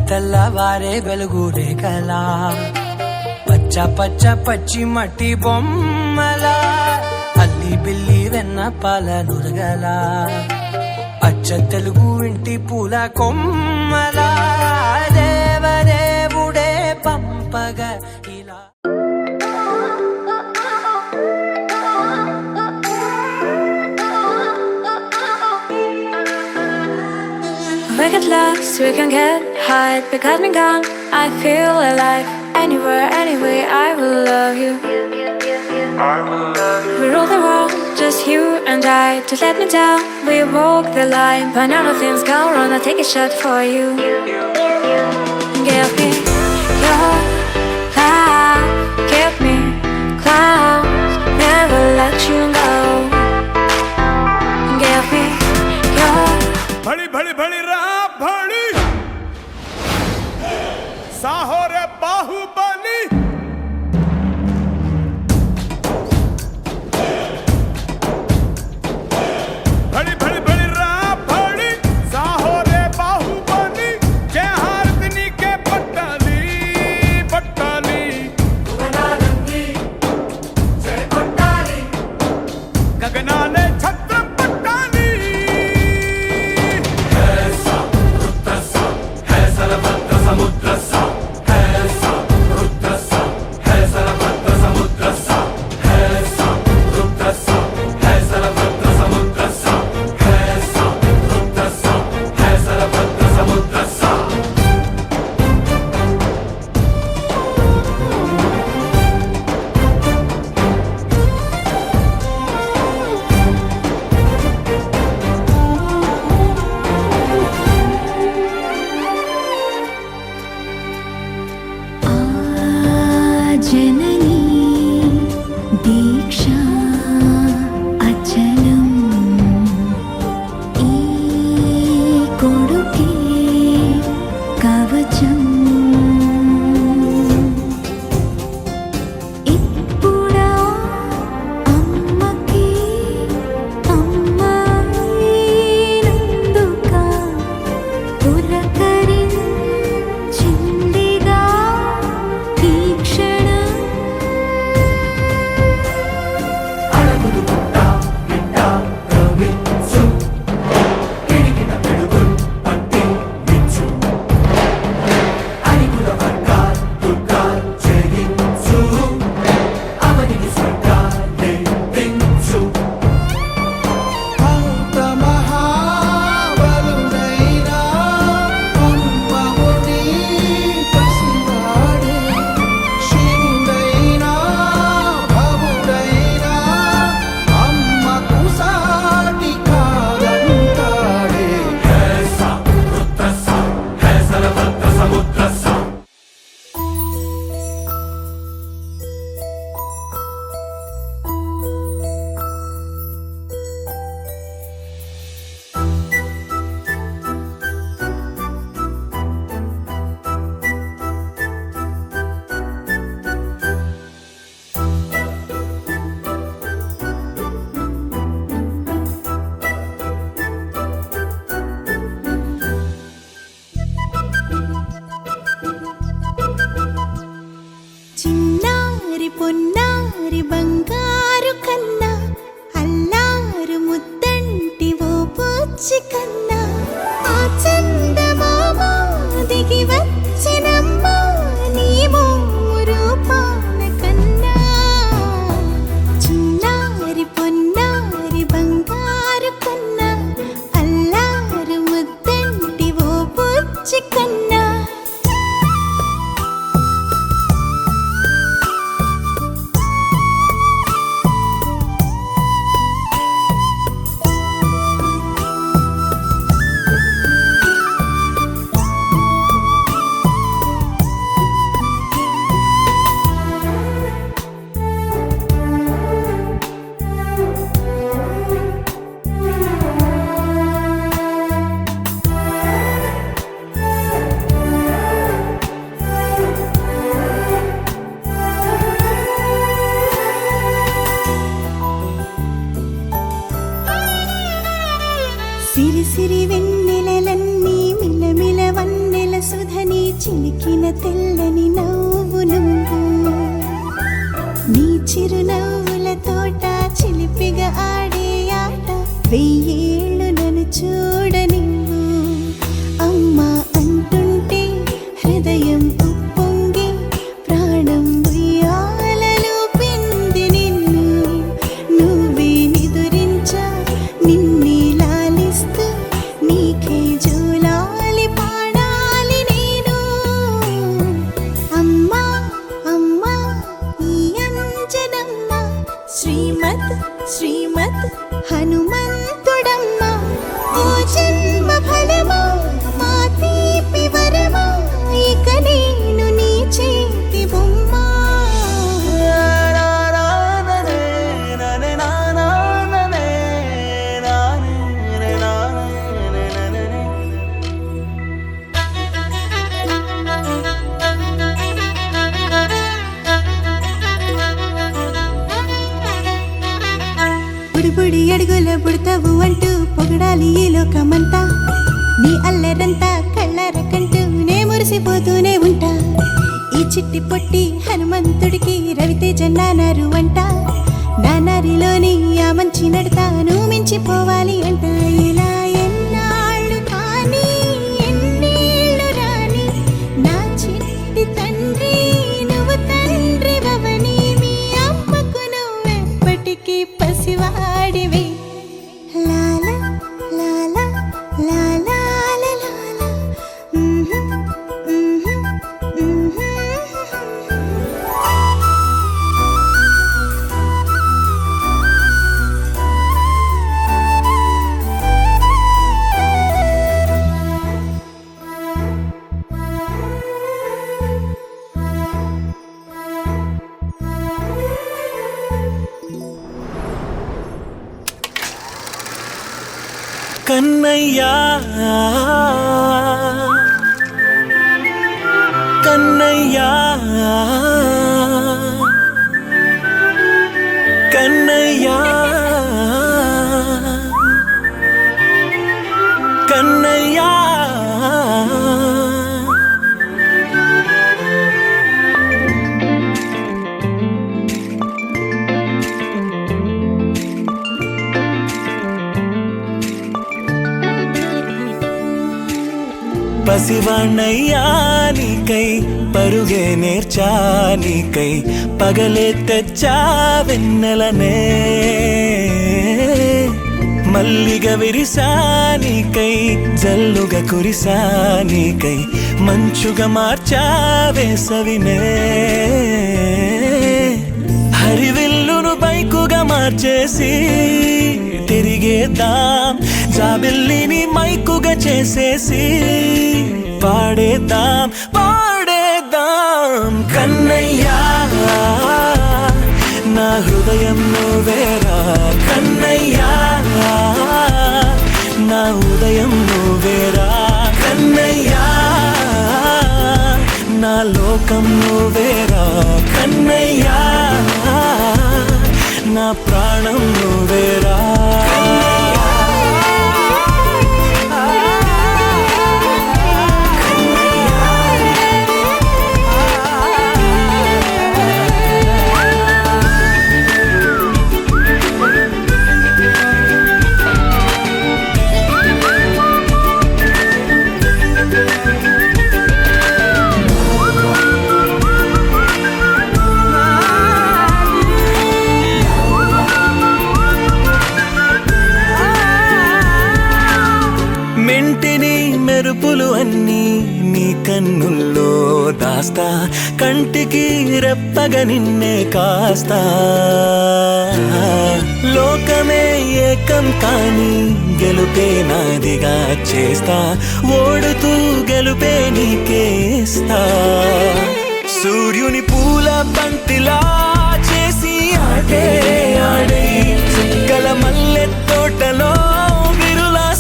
తెల్లవారే వెలుగు రేఖలా పచ్చ పచ్చ పచ్చి మట్టి బొమ్మలా అల్లి బిల్లి వెన్న పాల నురగలా అచ్చ తెలుగు ఇంటి పూల కొమ్మలా దేవదేవుడే పంపగా ఇలా We get lost, we can get high. Because me gone, I feel alive. Anywhere, anyway, I will love you. We rule the world, just you and I. Just let me down, we walk the line. But now nothing's gone wrong, I'll take a shot for you. Give me your love, give me clouds, never let you go. Give me your भड़ी भड़ी भड़ी रहा भड़ी साहो रे बाहुबली भड़ी भड़ी भड़ी रहा भड़ी साहो रे बाहुबली जय हारतनी के पट्टाली पट्टाली गगनानंदी जय पट्टाली गगनाने छत्र पट्टाली जननी दीक्षा अचलम ई कोडुके कवचम इप्पुड़ा अम्मकी अम्मायिनंदुका पुलकरिंचिंदिगा तीक्षण చిన్నారి పొన్నారి బంగారు కన్నా అల్లారు ముద్దంటి ఓ పూచి కన్నా ఆ చందమామ దిగి వచ్చినమ్మ నీ మోరు పాన కన్నా చిన్నారి పొన్నారి బంగారు కన్నా అల్లారు ముద్దంటి ఓ పూచి కన్నా అడుగుల పుడతావు అంటూ పొగడాలి ఈ లోకమంతా నీ అల్లరంతా కళ్ళారకంటూనే మురిసిపోతూనే ఉంటా ఈ చిట్టి పొట్టి హనుమంతుడికి రవితేజ నానారు అంట నానారిలోని ఆ మంచి నడతాను మించిపోవాలి అంట ఇలా ఎన్నాళ్ళు కానీ ఎన్నేళ్ళు రాని నా చిట్టి తండ్రి నువ్వు తండ్రి భవని మీ అమ్మకు నువ్వెప్పటికీ పసివాడివి లాలా లాలా లాలా లాలా కన్నయ్యా కన్నయ్యా కన్నయ్యా కన్నయ్యా పసివాణ్ణయ్యా నీకై పరుగే నేర్చా నీకై పగలే తెచ్చా వెన్నెలనే మల్లిగ విరిసా నీకై జల్లుగా కురిసా నీకై మంచుగా మార్చా వేసవినే హరివిల్లును బైకుగా మార్చేసి తిరిగేద్దాం జాబిల్లిని మైకుగా చేసేసి పాడేద్దాం పాడేద్దాం కన్నయ్యా నా హృదయం నువ్వేరా కన్నయ్యా నా ఉదయం నువ్వేరా కన్నయ్యా నా లోకం నువ్వేరా కన్నయ్యా నా ప్రాణం నువ్వేరా మెంటిని మెరుపులు అన్నీ నీ కన్నుల్లో దాస్తా కంటికి రెప్పగా నిన్నే కాస్తా లోకమే ఏకం కాని గెలుపే నాదిగా చేస్తా ఓడుతూ గెలుపే నీకేస్తా సూర్యుని పూల బంతిలా చేసి ఆడే ఆడే చుక్కల మల్లె తోటలో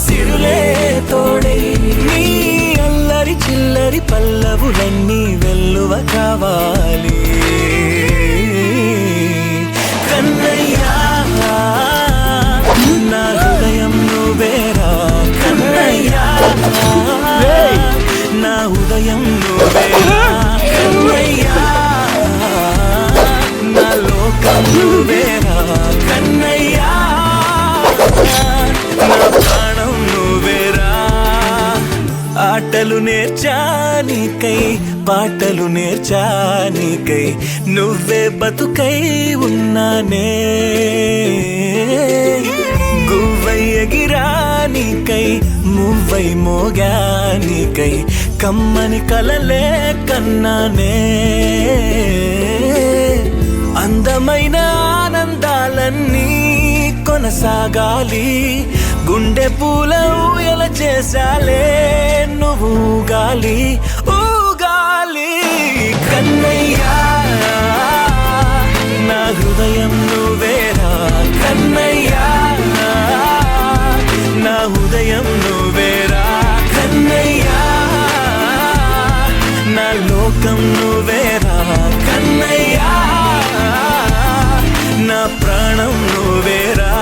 సిరులే తోడై నీ అల్లరి చిల్లరి పల్లవులన్నీ వెల్లువ కావాలి కన్నయ్యా నా హృదయం నువ్వేరా కన్నయ్యా నా ఉదయం నువ్వేరా కన్నయ్యా నా లోకం నువ్వేరా కన్నయ్యా నా ప్రాణం నువ్వేరా ఆటలు నేర్చానికై పాటలు నేర్చానికై నువ్వే బతుకై ఉన్నానే గువ్వై ఎగిరానికై మువ్వై మోగానికై కమ్మని కలలే కన్నానే అందమైన ఆనందాలన్నీ కొనసాగాలి గుండె పూల ఊయల చేసాలే నువ్వు ఊగాలి ఊగాలి కన్నయ్యా నా హృదయం నువ్వేరా కన్నయ్యా నా ఉదయం నువ్వేరా కన్నయ్యా నా లోకం నువ్వేరా కన్నయ్యా నా ప్రాణం నువ్వేరా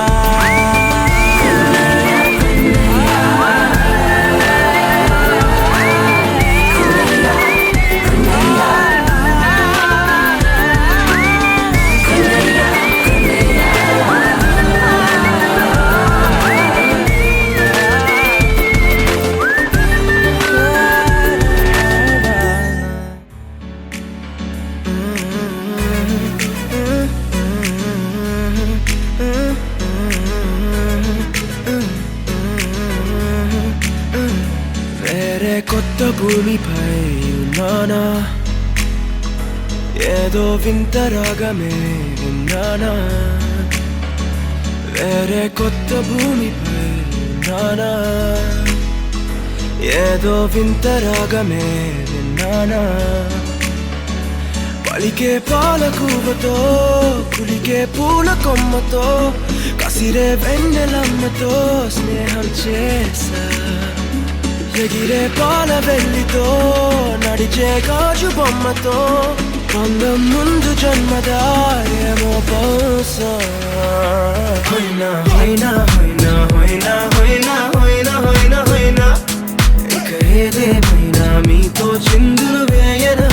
విన్నానా ఏదో వింత రాగమే విన్నానా వేరే కొత్త భూమిపై విన్నానా ఏదో వింత రాగమే విన్నానా పలికే పాలకూవతో కులికే పూల కొమ్మతో కసిరే వెన్నెలమ్మతో స్నేహం చేసా ఎగిరే పాల వెల్లితో నడిచే గాజు బొమ్మతో అందం ముందు జన్మదా ఏమో బహుశా హైనా హైనా హైనా హైనా హైనా హైనా హైనా హైనా ఇక ఏదేమైనా మీతో చిందులు వేయనా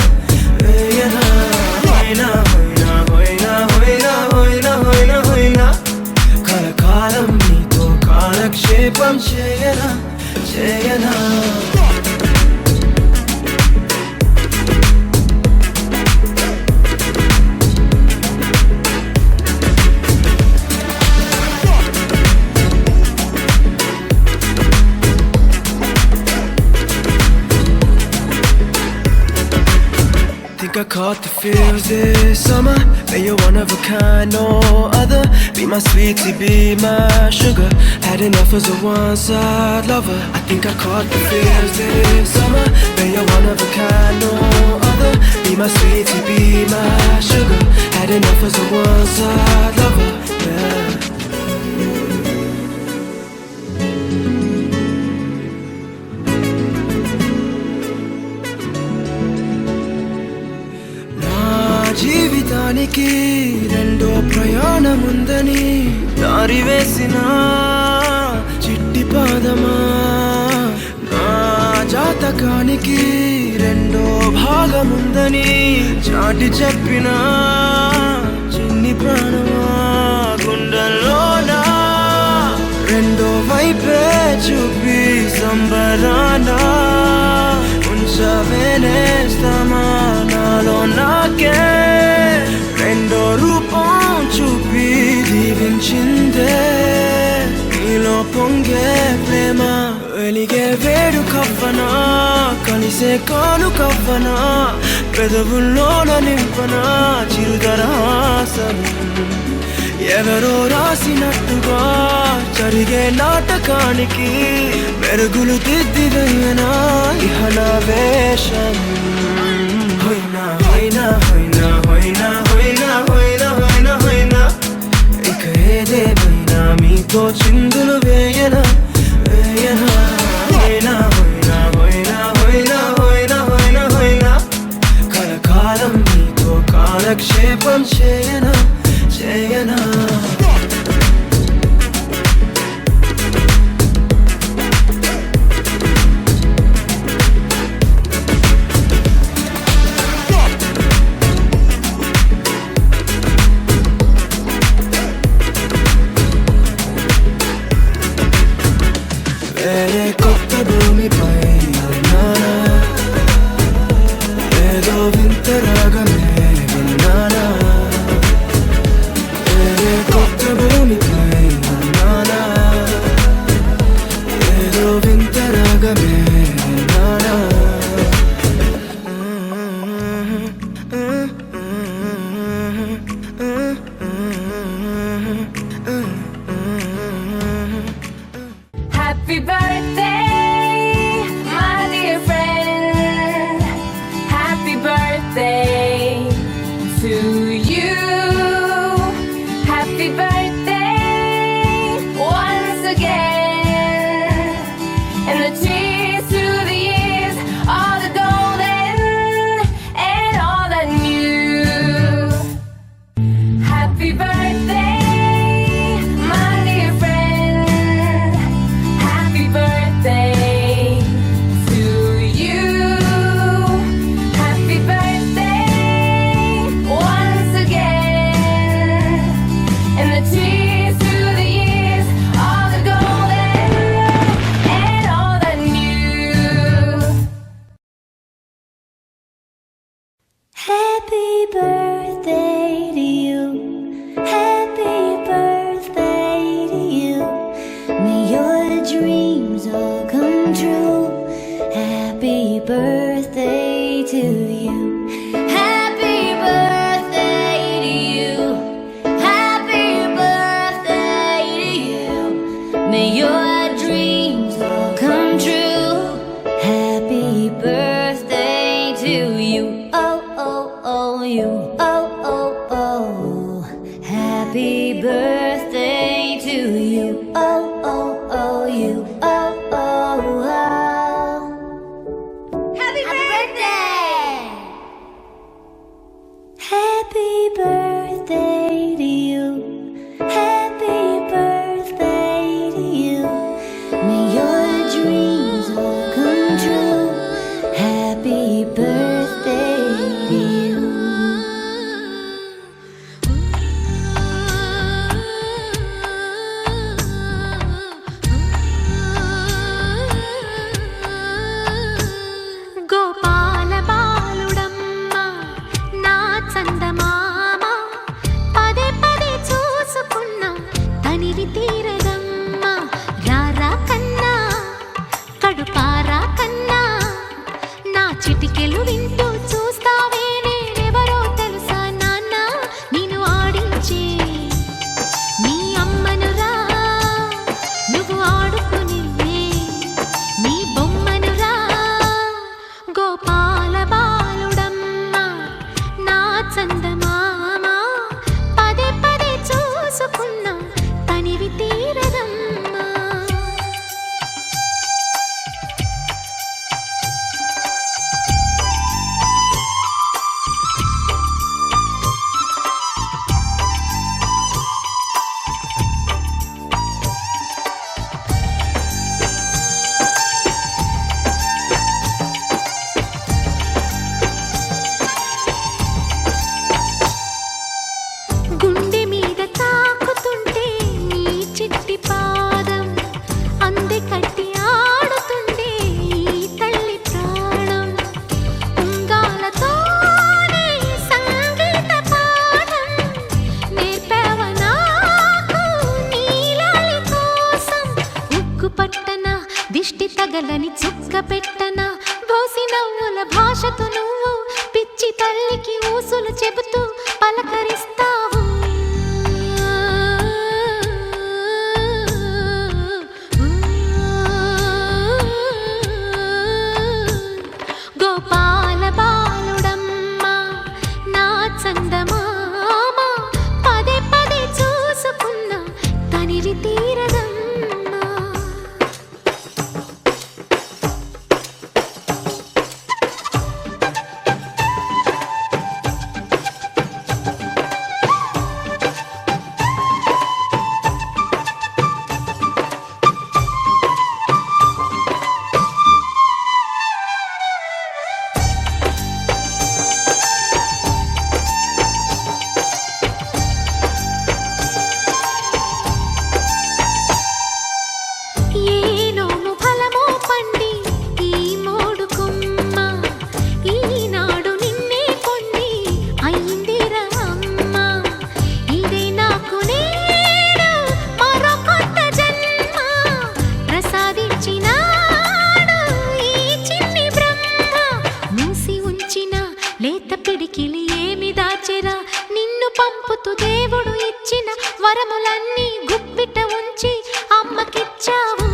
వేయనా హైనా హైనా హైనా హైనా హైనా హైనా హైనా కలకాలం మీతో కాలక్షేపం చేయనా చేయనా Think I caught the feels this summer. Man, you're one of a kind, no other. Be my sweetie, be my sugar. Had enough as a one-side lover. I think I caught the feels this summer. Man, you're one of a kind, no other. Be my sweetie, be my sugar. Had enough as a one-side lover. Yeah. జీవితానికి రెండో ప్రయాణముందని దారి వేసిన చిట్టి పాదమా నా జాతకానికి రెండో భాగముందని చాటి చెప్పిన చిన్ని ప్రాణమా గుండెల్లోనా రెండో వైపే చూపి సంబరానా ఉంచవేనేస్తామా నాలో నాకే రెండో రూపం చూపి దీవించిందే నీలో పొంగే ప్రేమ వెలిగే వేడు కవ్వనా కలిసే కాను కవ్వనా పెదవుల్లోన నింపనా చిరుదరాసనం ఎవరో రాసినట్టుగా జరిగే నాటకానికి మెరుగులు దిద్దిదయ్యనా ఇహన వేషం హైనా హైనా హైనా హైనా హైనా హైనా హైనా హైనా ఇక ఏదేమైనా మీతో చిందులు వేయనా వేయనా హైనా హైనా హైనా హైనా హైనా హైనా హైనా కలకాలం మీతో కాలక్షేపం చేయనా చేయనా వేరే కొత్త భూమిపై విన్నానా ఏదో వింత రాగమే విన్నానా వేరే కొత్త భూమిపై విన్నానా ఏదో వింత రాగమే విన్నానా Happy birthday, my dear friend. Happy birthday to you. Happy birthday once again. And the cheers to the years, all the golden and all the new. Happy birthday, my dear friend. Happy birthday to you. Happy birthday once again. And the cheers to the years, all the golden and all the new. Happy birthday to you. Happy birthday to you. May your dreams all come true. Happy birthday birthday to you. Happy birthday to you. Happy birthday to you. May your dreams all come true. Happy birthday to you. Oh, oh, oh, you. Oh, oh, oh. Happy birthday to you. Oh, oh, oh, you. Oh, oh, oh. Happy birthday! Happy birthday to you. Happy birthday to you. May your dreams all come true. Happy birthday to you. Gopala బాలుడమ్మ నా చందమామ పదే పదే చూసుకున్నా తనివి తీరదమ్మ రారా కన్నా కడుపారా కన్నా నా చిటికెలు వింటూ చూస్తావే నేనెవరో తెలుసా నాన్న నేను ఆడించే నీ అమ్మనురా నువ్వు ఆడుకునే నీ బొమ్మనురా గోపాల బాలుడమ్మ నా చందమామ పదే పదే చూసుకున్నా తనివి తీరదమ్మా గుండె మీద తాకుతుంటే నీ చిట్టి పాదం అంది కట్టి ఆడుతుండే ఈ తల్లి ప్రాణం ఉంగాలతోనే సంగీత పాఠం నేర్పావ నాకు నీలాలి కోసం ఉక్కు పట్టన దిష్టి తగలని చుక్క పెట్టన భోసి నవ్వుల భాషతో నువ్వు పిచ్చి తల్లికి ఊసులు చెబుతూ పలకరిస్తావు గోపాల బాలుడమ్మ నా చందమామ పదే పదే చూసుకున్నా తనివి తీరదమ్మా ఏ నోము ఫలమో పండి ఈ మోడు కొమ్మ ఈనాడు నిన్నే పొంది అయిందిరా అమ్మ ఇదే నాకు నేడు మరో కొత్త జన్మ ప్రసాదించినాడు ఈ చిన్ని బ్రహ్మ మూసి ఉంచిన లేత పిడికిలి ఏమి దాచెరా నిన్ను పంపుతూ దేవుడు ఇచ్చిన వరములన్నీ గుప్పిట ఉంచి అమ్మకిచ్చావు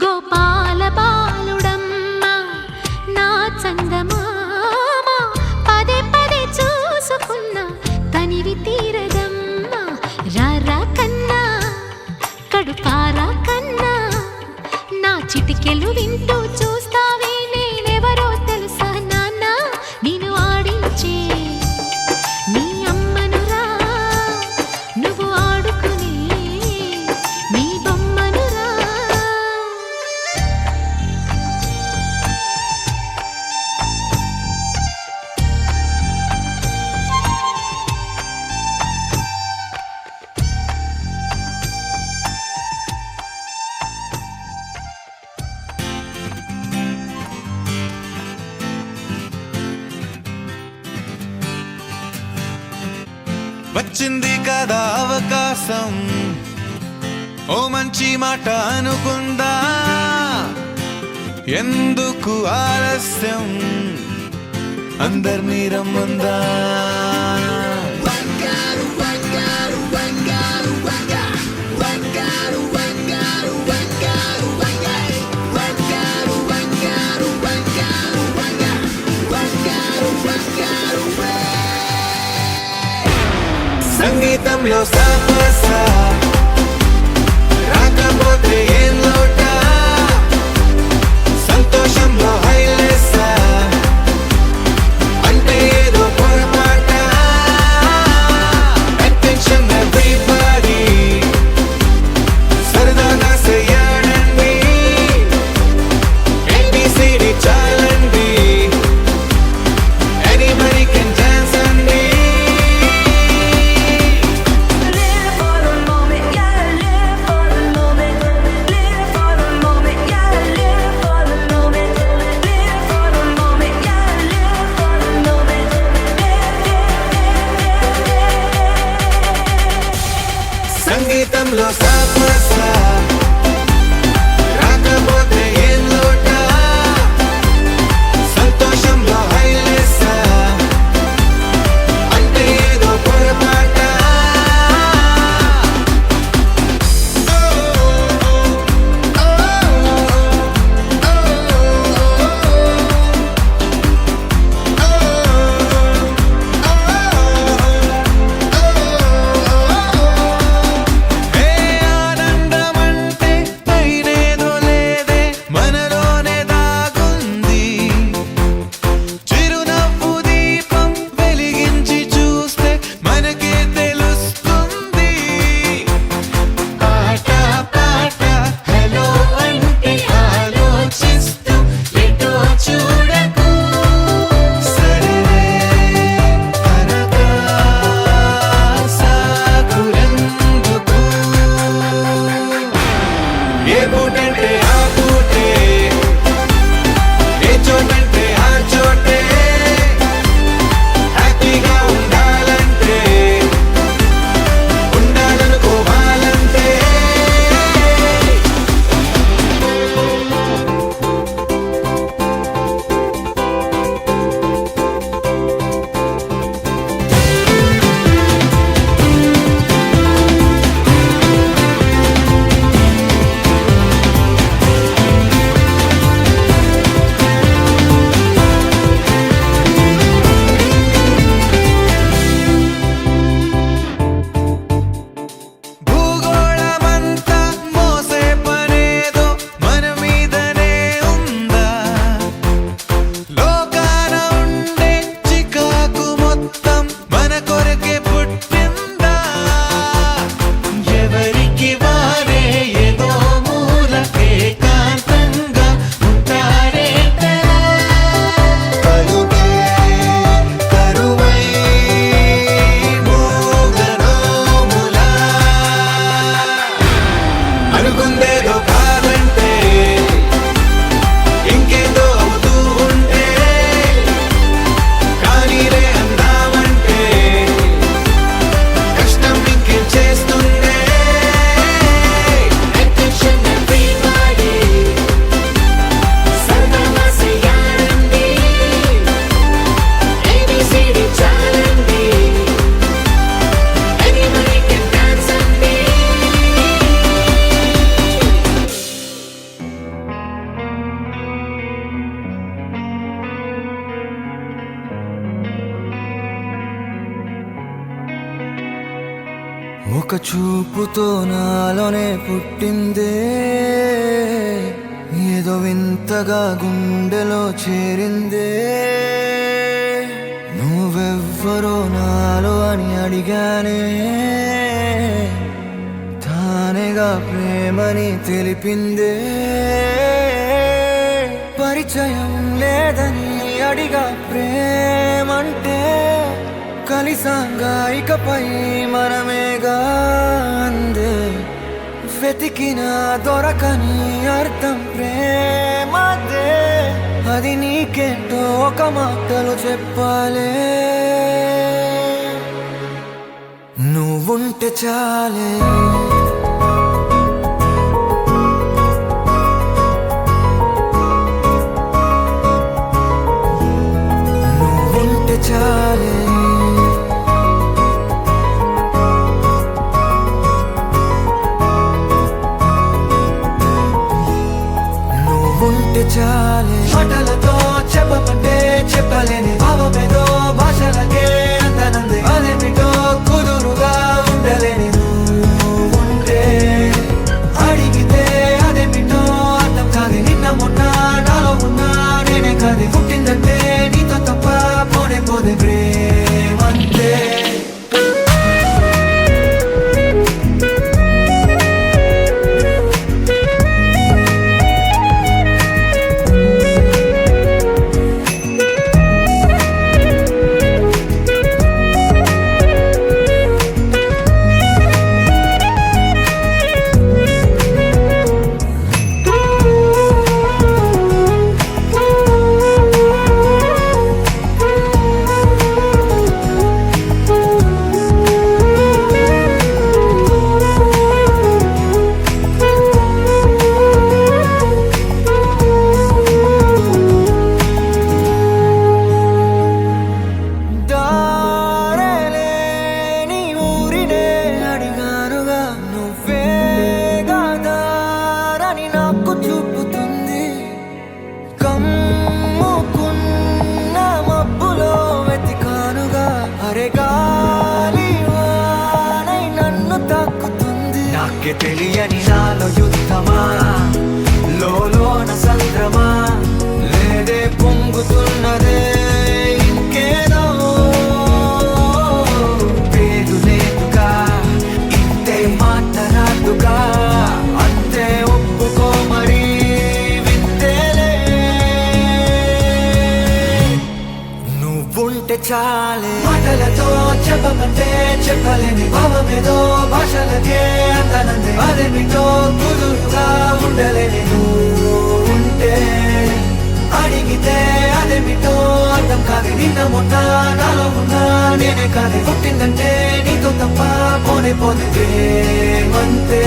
గోపాల బాలుడమ్మ నా చందమామ పదే పదే చూసుకున్నా తనివి తీరదమ్మా రారా కన్నా కడుపారా కన్నా నా చిటికెలు వింటూ చూస్తావే నేనెవరో తెలుసా నాన్న నేను ఆడించే నీ అమ్మనురా నువ్వు ఆడుకునే నీ బొమ్మనురా వచ్చింది కదా అవకాశం కోసం ఓ మంచి మాట అనుకుందా ఎందుకు ఆలస్యం అందర్నీ రమ్మందా సంగీతంలో సాపసా రాకపోతే ఏం లోట సంతోషంలో హైలేసా అంటే ఏదో పొరపాట అటెన్షన్ ఎవ్రీబడీ సరదాగా చెయ్యాడండి ABCD చాలండి anybody can dance అండి Live for the moment, yeah, live for the moment. Live for the moment, yeah, live for the moment. Live for the moment, yeah, live for the moment. సంగీతంలో సాపసా రాకపోతే ఏం లోట సంతోషంలో హైలేసా అంటే ఏదో పొరపాట ఏ ఆనందమంటే పైనేదో లేదే మనలోనే దాగుంది చిరునవ్వు దీపం వెలిగించి చూస్తే మనకే తెలుస్తుంది ఆట పాట హలో అంటే ఆలోచిస్తూ ఎటో చూడకు సరే అనగా సాగురెందుకు ఏ పూటంటే ఆ పూటే ఏ చోటంటే ఆ చోటే హ్యాపీగా ఉండాలంటే ఉండాలనుకోవాలంటే భూగోళమంతా మోసే పనేదో మన మీదనే ఉందా లోకాన ఉండే చికాకు మొత్తం మన కొరకే పుట్టిందా ఎవరికి వారే ఏదో మూలకే ఏకాంతంగా ఉంటారే పలుకే కరువై మోగనోములా అనుకుందేదో కాదంటే ఇంకేదో అవుతూ ఉంటే కానీలే అందామంటే కష్టం ఇంకేం చేస్తుందే అటెన్షన్ ఎవ్రీబడీ సరదాగా చెయ్యాలండి ABCD చాలండి anybody can dance అండి ఒక చూపుతో నాలోనే పుట్టిందే ఏదో వింతగా గుండెలో చేరిందే నువ్వెవ్వరో నాలో అని అడిగానే తానేగా ప్రేమని తెలిపిందే పరిచయం లేదని అడిగా ప్రేమంటే కలిసాంగా ఇకపై మనమేగా అందే వెతికిన దొరకని అర్థం ప్రేమదే అది నీకేంటో ఒక మాటలు చెప్పాలే నువ్వు నువ్వుంటే చాలే నువ్వుంటే చాలే నువ్వుంటే చాలే మాటలతో చెప్పమంటే చెప్పలేని భావమేదో భాషలకే అందనంది అదేమిటో కుదురుగా ఉండలేని నువ్వుంటే అడిగితే అదేమిటో అర్థం కాదు నిన్న మొన్న నాలో ఉన్నా నేనే కాదు పుట్టిందంటే నీతో తప్ప పోనే పోదే ప్రేమంతే తెలియని నాలో యుద్ధమా లోన సంద్రమా లేదే పొంగుతున్నదే ఇంకేదో పేరు లేదుగా ఇంతే మాట్లాడుగా అంతే ఒప్పుకో మరి వింతేలే నువ్వుంటే చాలే మాటలతో చెప్పమంటే చెప్పలేని భావమేదో భాషలకే అందనంది అదేమిటో కుదురుగా ఉండలేని నువ్వుంటే అడిగితే అదేమిటో అర్థం కాదు నిన్న మొన్న నాలో ఉన్నా నేనే కాదు పుట్టిందంటే నీతో తప్ప పోనే పోతే మంతే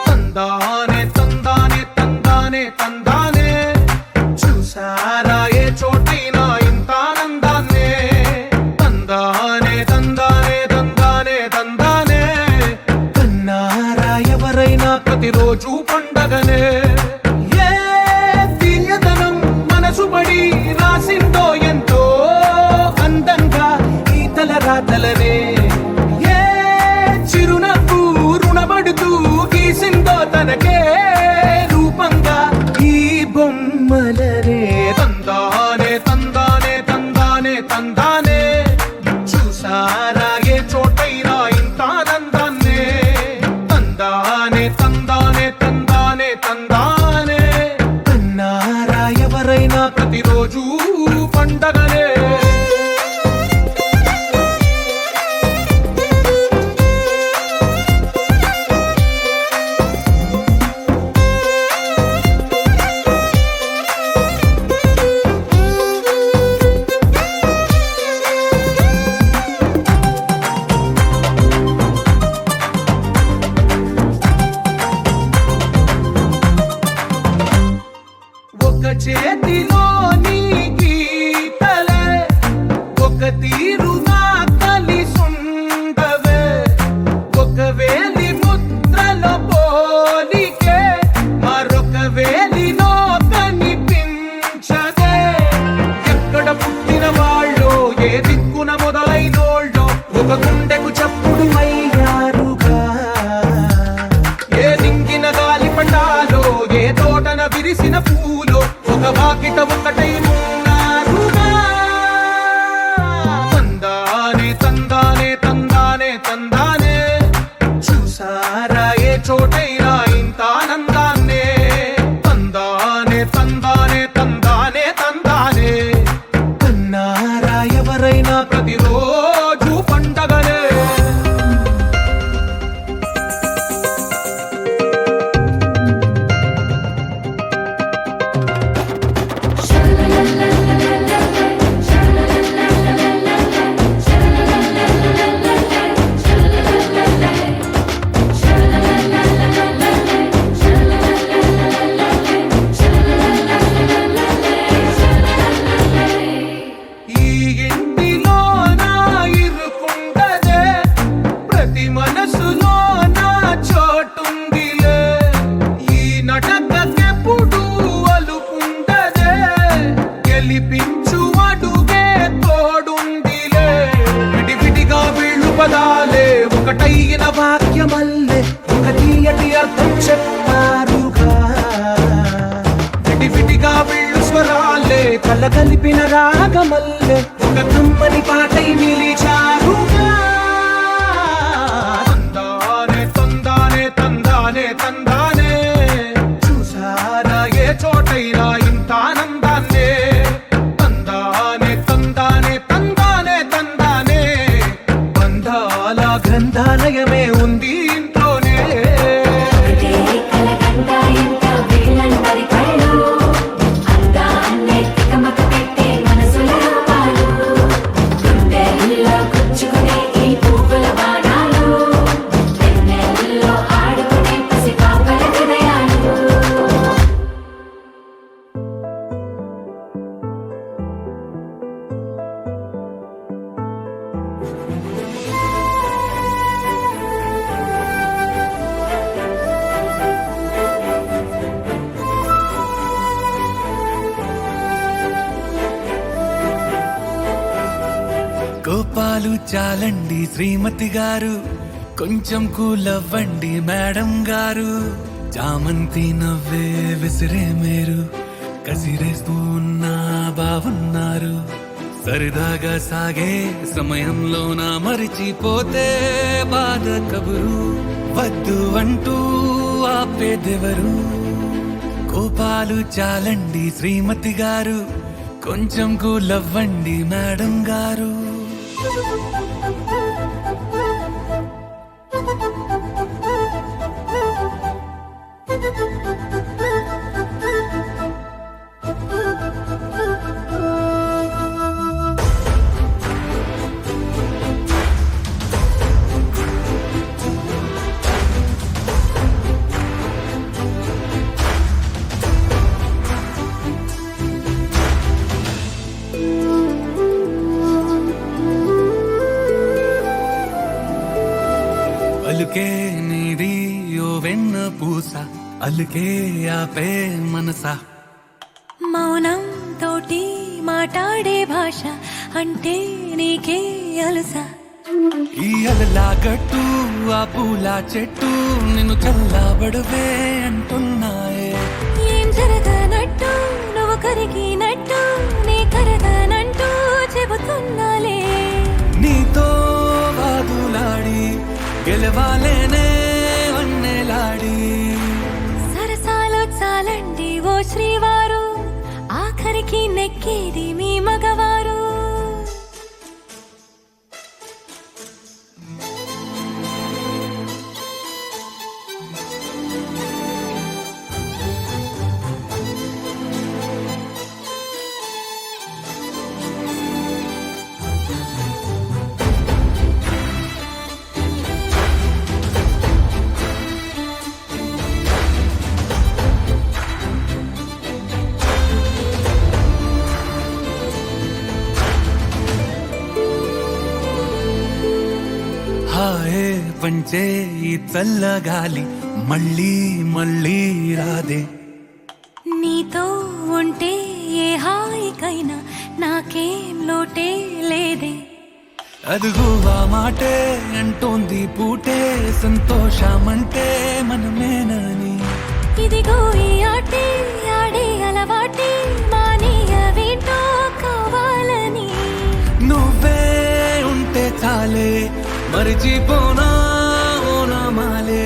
తందానే తందానే తందానే తందానే చూసారా ఏ చోటైనా ఇంత ఆనందాన్నే తందానే తందానే తందానే తందానే కన్నారా ఎవరైనా ప్రతిరోజు పండగనే ఏ తీయదనం మనసు పడి రాసిందో ఎంతో అందంగా ఈ తలరాతలనే ఏ చిరునవ్వు రుణపడుతూ గీసిందో తనకే రూపంగా ఈ బొమ్మలనే తందానే తందానే తందానే తందానే చూసారా ఏ చోటైనా ఇంత ఆనందాన్నే తందానే తందానే తందానే తందానే కన్నారా ఎవరైనా ప్రతిరోజు పండగనే చేతిలో నీ గీతలే ఒక తీరుగా కలిసుండవే ఒక చూసారా ఏ చోటైనా ఇంత ఆనందాన్నే తందానే తందానే తందానే తందానే అన్నారా ఎవరైనా ప్రతిరోజు పండగనే ఈ ఇంటిలో నా ఇరుకుండదే ప్రతి మనసులో నా చోటుందిలే ఈ నటకెప్పుడు అలుకుండదే గెలిపించు అడుగే తోడుందిలే విడివిడిగా వీళ్ళు పదాలే ఒకటైన వాక్యమల్లే ఒక తీయటి అర్థం చెప్పారుగా విడివిడిగా వీళ్ళు స్వరాలే కల కలిపిన రాగమల్లే ఒక కమ్మని పాటై నిలిచారుగా తందానే తందానే తందానే తందానే చూసారా ఏ చోటైనా ఇంత ఆనందాన్నే తందానే తందానే తందానే తందానే బంధాల గ్రంథాలయమే ఉంది ఇంట్లోనే కలకండ ఎంత వీళ్ళందరి కళ్ళు అందాన్నే తికమక పెట్టే మనసుల రూపాలు గుండెల్లో గుచ్చుకునే ఈ పువ్వుల బాణాలు వెన్నెల్లో ఆడుకునే పసిపాపల హృదయాలు కోపాలు చాలండి శ్రీమతి గారు, కొంచెం కూలవ్వండి మేడం గారు. చామంతి నవ్వే విసిరే మీరు, కసిరేస్తూ ఉన్నా బాగున్నారు. సరదాగా సాగే సమయంలో నా మరిచిపోతే బాధ కబురు. వద్దు అంటూ ఆపేదెవరు? కోపాలు చాలండి శ్రీమతి గారు, కొంచెం కూలవ్వండి మేడం గారు. అలుకే నీది ఓ వెన్న పూస, అలుకే ఆపే మనసా. మౌనం తోటి మాట్లాడే భాష అంటే నీకే అలసా. ఈ అలలా గట్టు ఆ పూల చెట్టు నిన్ను చల్లబడువే అంటున్నాయే. ఏం జరగనట్టు నువ్వు కరిగినట్టు నీ కరగనంటూ చెబుతున్నాలే. నీతో వాదులాడి గెలవాలేనే వన్నెలాడి. సరసాలు చాలండి ఓ శ్రీవారు, ఆఖరికి నెక్కేది మీ మగవారు. హాయే పంచే ఈ చల్లగాలి మళ్ళీ మళ్ళీ రాదే. నీతో ఉంటే ఏ హాయికైనా నాకేం లోటే లేదే. అదుగు ఆ మాటే అంటోంది పూటే, సంతోషమంటే మనమేనని. ఇదిగో ఈ ఆటే ఆడే అలవాటే మానేయవేంటో కావాలని. నువ్వే ఉంటే చాలే మరిచిపోనా ఓ నా మాలే.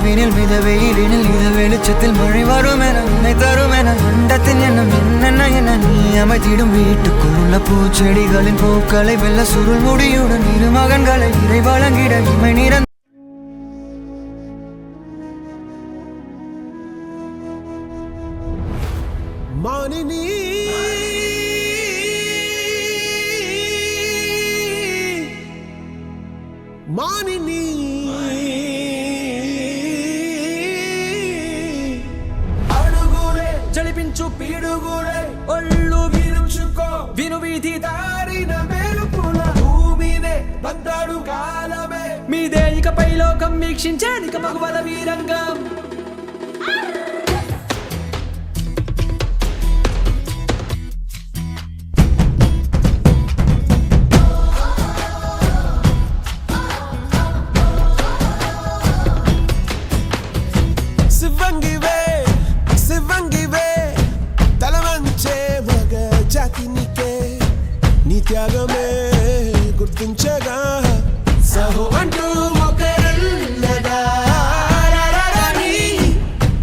நடுவினில் மிதவை இலினில் இத வெளிச்சத்தில் மழை வரும் என நினைத்தரும் என அண்டத்தின் எண்ணம் என்னென்ன என நீ அமைத்திடும் வீட்டுக்குள் உள்ள பூச்செடிகளின் பூக்களை வெல்ல சுருள் முடியுடன் இரு மகன்களை இறை வழங்கிட இமை நிறந்த மானினி మానిని అడుగులే జలిపించు పీడుగులే ఒళ్ళు విరుచుకో విను వీధి దారిన మెరుపుల భూమినే బందాడు కాలమే మీదే ఇకపై లోకం వీక్షించేదిక మగువల వీరంగం శివంగివే తలవంచే మగ జాతినికే నీ త్యాగమే గుర్తించగా సహో అంటూ ఒకరున్నదా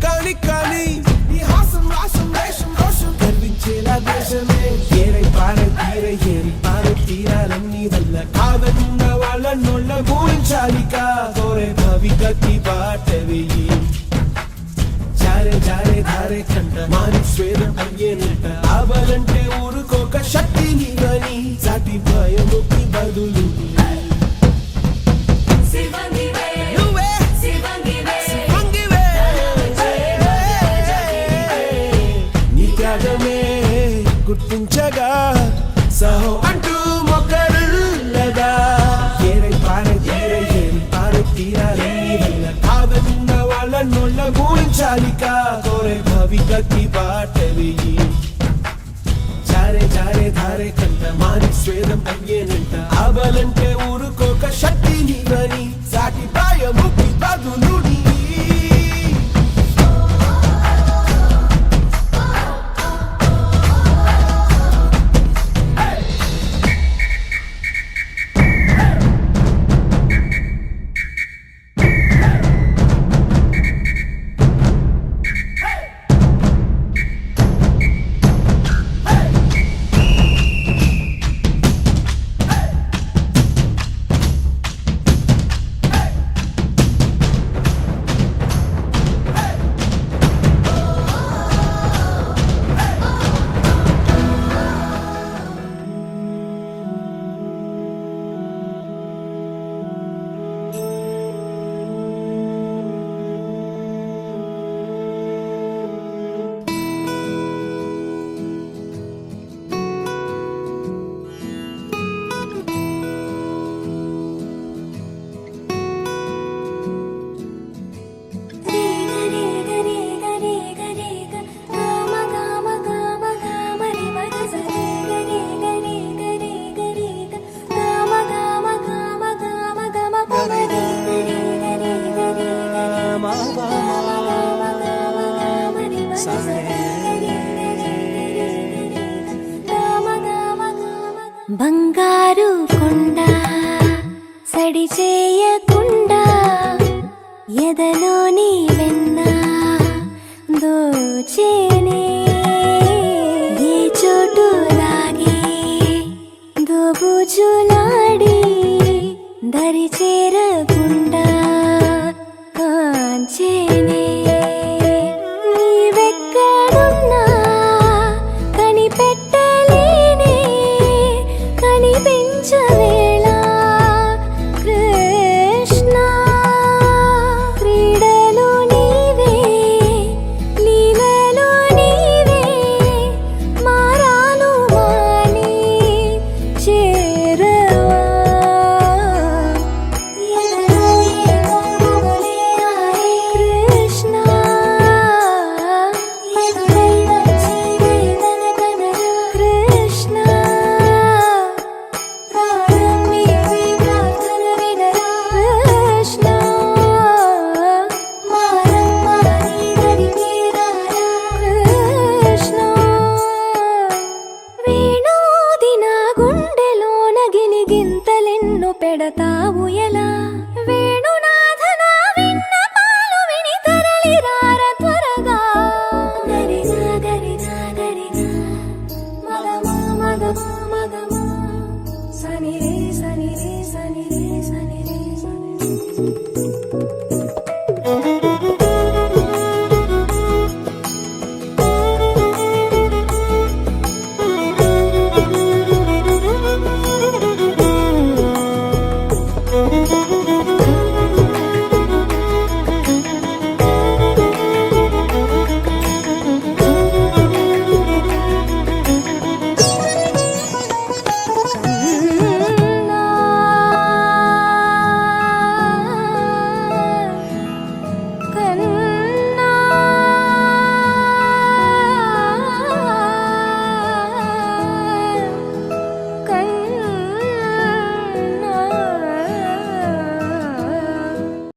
కాని కాని నీ హాసం రాసం వేషం రోషం గర్వించేలా దేశమే ఏరై పారే తీరే ఏరి పారే తీరాలన్నీ వల్ల కాదన్న వాళ్ళ నోళ్ళ పూరించాలిక కోరే భవికకి బాట వెయ్యి జారే జారే ధారే కంట మాని స్వేదం అయ్యేనంట ఆవాలంటే ఊరుకోక శక్తి నీవని సాటి భయముకి బదులు శివంగివే నువ్వే శివంగివే శివంగివే నీ త్యాగమే గుర్తించగా సహో అంటూ మొక్కరుల్లగా ఏరై పారే తీరే ఏరి పారే తీరాలన్నీ వల్ల కాదన్న వాళ్ళ నోళ్ళ పూరించాలిక కోరే భవికకి బాట వెయ్యి జారే జారే ధారే కంట మాని స్వేదం అయ్యేనంట ఆవాలంటే ఊరుకోక శక్తి నీవని సాటి భయముకి బదులు మగమా మగమా సని రే సని రే సని రే సని రే సని రే